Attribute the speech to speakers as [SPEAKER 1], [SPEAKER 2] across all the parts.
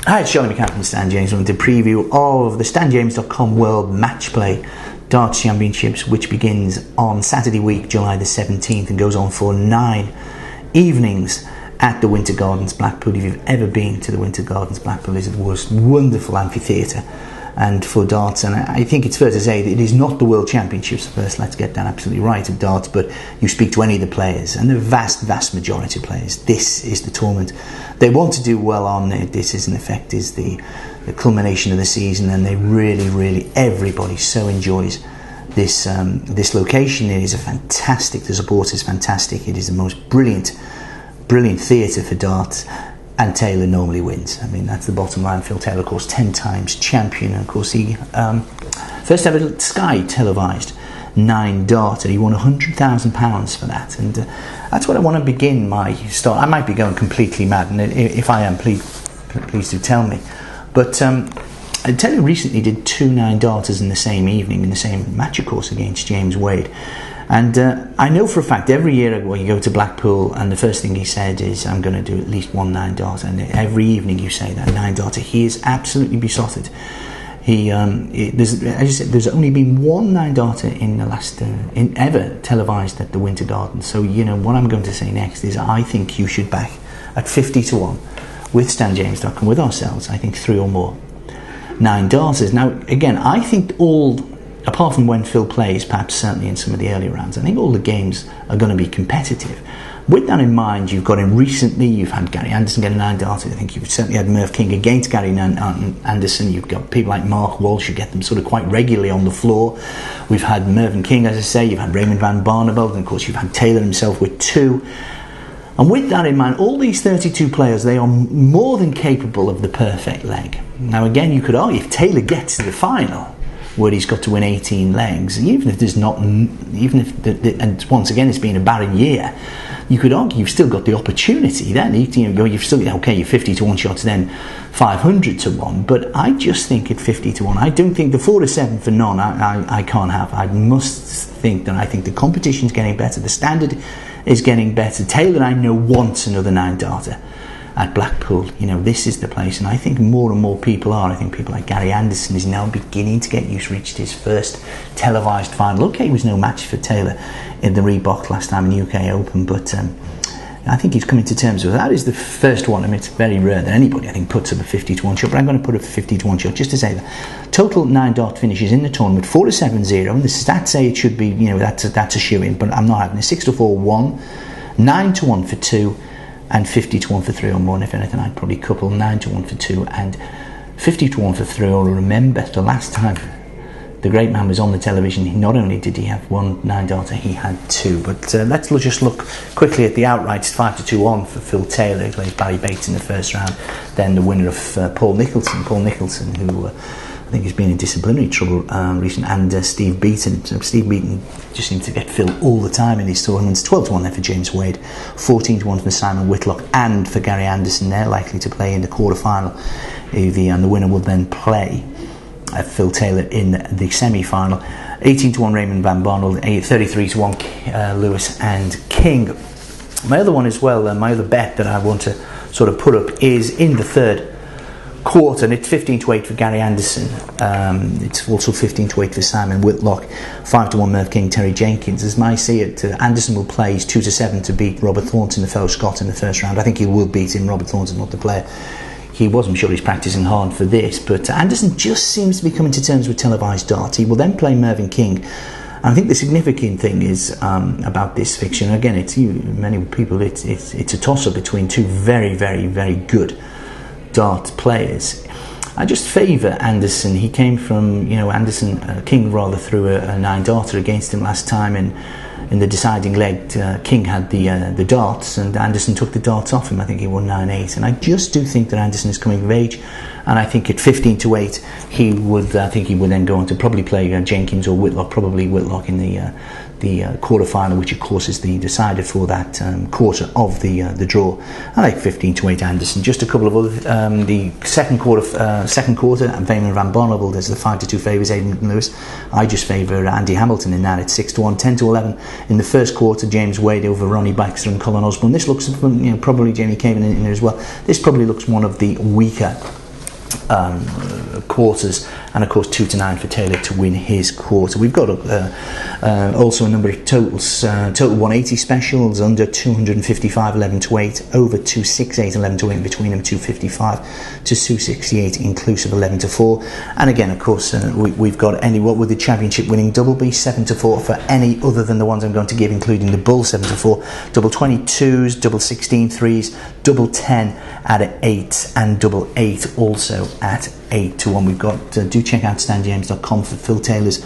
[SPEAKER 1] Hi, it's Johnny McCann from Stan James with a preview of the StanJames.com World MatchPlay Darts Championships, which begins on Saturday week, July the 17th, and goes on for 9 evenings at the Winter Gardens, Blackpool. If you've ever been to the Winter Gardens, Blackpool is the most wonderful amphitheatre and for darts, and I think it's fair to say that it is not the World Championships. First, let's get that absolutely right of darts, but you speak to any of the players, and the vast majority of players, this is the tournament they want to do well on. This is in effect is the culmination of the season, and they really everybody so enjoys this location. It is the support is fantastic. It is the most brilliant theatre for darts, and Taylor normally wins. I mean, that's the bottom line. Phil Taylor, of course, 10 times champion, and of course he first ever Sky televised 9 darter. He won £100,000 for that, and that's what I want to begin my start. I might be going completely mad, and if I am, please do tell me. But Taylor recently did 2 9 darters in the same evening in the same match, of course, against James Wade. And I know for a fact every year you go to Blackpool, and the first thing he said is, I'm going to do at least 1 9 darter, and every evening you say that 9 darter. He is absolutely besotted. There's only been 1 9 darter in the last ever televised at the Winter Gardens. So what I'm going to say next is I think you should back at 50 to 1 with StanJames.com, with ourselves. I think 3 or more 9 darters. Now again, I think apart from when Phil plays, perhaps certainly in some of the early rounds, I think all the games are going to be competitive. With that in mind, you've got him recently, you've had Gary Anderson get a 9 darter. I think you've certainly had Merv King against Gary Anderson. You've got people like Mark Walsh, you get them sort of quite regularly on the floor. We've had Mervyn King, as I say, you've had Raymond van Barneveld, and of course you've had Taylor himself with 2. And with that in mind, all these 32 players, they are more than capable of the perfect leg. Now again, you could argue if Taylor gets to the final, where he's got to win 18 legs, and once again it's been a barren year, you could argue you've still got the opportunity then. You've still, okay, you're 50 to 1 shots, then 500 to 1, but I just think at 50 to 1, I don't think the 4 to 7 for none, I can't have. I must think that I think the competition's getting better, the standard is getting better. Taylor, I know, wants another 9 darter at Blackpool. This is the place, and I think more and more people are. I think people like Gary Anderson is now beginning to get used, reached his first televised final. Okay, it was no match for Taylor in the Reebok last time in UK Open, but I think he's coming to terms with that. Is the first one. I mean, it's very rare that anybody, I think, puts up a 50 to 1 shot, but I'm going to put up a 50 to 1 shot just to say that total 9 dart finishes in the tournament 4 to 7 0, and the stats say it should be, that's a shoe-in, but I'm not having it. 6 to 4 1, 9 to 1 for 2, and 50 to 1 for 3 or more. And if anything, I'd probably couple 9 to 1 for 2 and 50 to 1 for 3. Or remember, the last time the great man was on the television, not only did he have 1 9 darter, he had 2. But let's just look quickly at the outrights. 5 to 2 on for Phil Taylor, who plays Barry Bates in the first round. Then the winner of Paul Nicholson, who I think he's been in disciplinary trouble recently, and Steve Beaton. So Steve Beaton just seems to get Phil all the time in these tournaments. 12 to 1 there for James Wade, 14 to 1 for Simon Whitlock, and for Gary Anderson. They're likely to play in the quarter-final, and the winner will then play Phil Taylor in the semi-final. 18 to 1 Raymond van Barneveld, 33 to 1 Lewis and King. My other one as well, my other bet that I want to sort of put up is in the third quarter, and it's 15 to 8 for Gary Anderson. It's also 15 to 8 for Simon Whitlock, 5 to 1 Merv King, Terry Jenkins. As I see it, Anderson will play 2 to 7 to beat Robert Thornton, the fellow Scot, in the first round. I think he will beat him. Robert Thornton, not the player he was. I'm sure he's practising hard for this, but Anderson just seems to be coming to terms with televised darts. He will then play Mervyn King. And I think the significant thing is about this fixture, and again, many people, it's a toss-up between 2 very good dart players. I just favour Anderson. He came from, King rather threw a 9 darter against him last time, in the deciding leg. King had the darts, and Anderson took the darts off him. I think he won 9-8, and I just do think that Anderson is coming of age, and I think at 15 to 8 he would then go on to probably play Jenkins or Whitlock, probably Whitlock in the quarter-final, which of course is the decider for that quarter of the draw. I like 15 to 8 Anderson. Just a couple of other, the second quarter, Raymond van Barneveld as the 5 to 2 favours Aidan Lewis. I just favour Andy Hamilton in that. It's 6 to 1, 10 to 11 in the first quarter. James Wade over Ronnie Baxter and Colin Osborne. This looks, probably Jamie Caven in there as well. This probably looks one of the weaker quarters, and of course 2 to 9 for Taylor to win his quarter. We've got also a number of totals, total 180 specials, under 255 11 to 8, over 268 11 to 8, between them 255 to 268 inclusive 11 to 4, and again of course we've got what with the championship winning double B 7 to 4 for any other than the ones I'm going to give, including the bull 7 to 4, double 22s, double 16 threes, double 10 at 8, and double 8 also at 8 to 1. We've got do check out stanjames.com for Phil Taylor's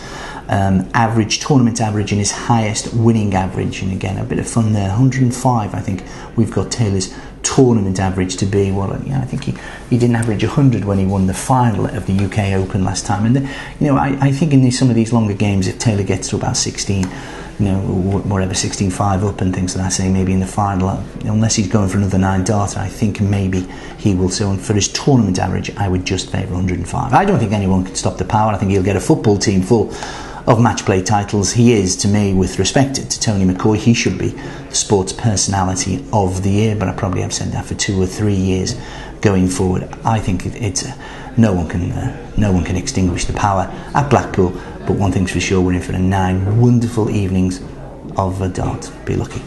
[SPEAKER 1] average, tournament average, and his highest winning average, and again a bit of fun there, 105 I think we've got Taylor's tournament average to be. Well, I think he didn't average 100 when he won the final of the UK Open last time, and I think in some of these longer games, if Taylor gets to about 16, whatever, 16-5 up and things like that, say maybe in the final, unless he's going for another 9 darter, I think maybe he will. So for his tournament average, I would just favour 105. I don't think anyone can stop the power. I think he'll get a football team full of match play titles. He is, to me, with respect to Tony McCoy, he should be the sports personality of the year, but I probably have said that for 2 or 3 years going forward. I think it's no one can extinguish the power at Blackpool. But one thing's for sure, we're in for 9 wonderful evenings of a dart. Be lucky.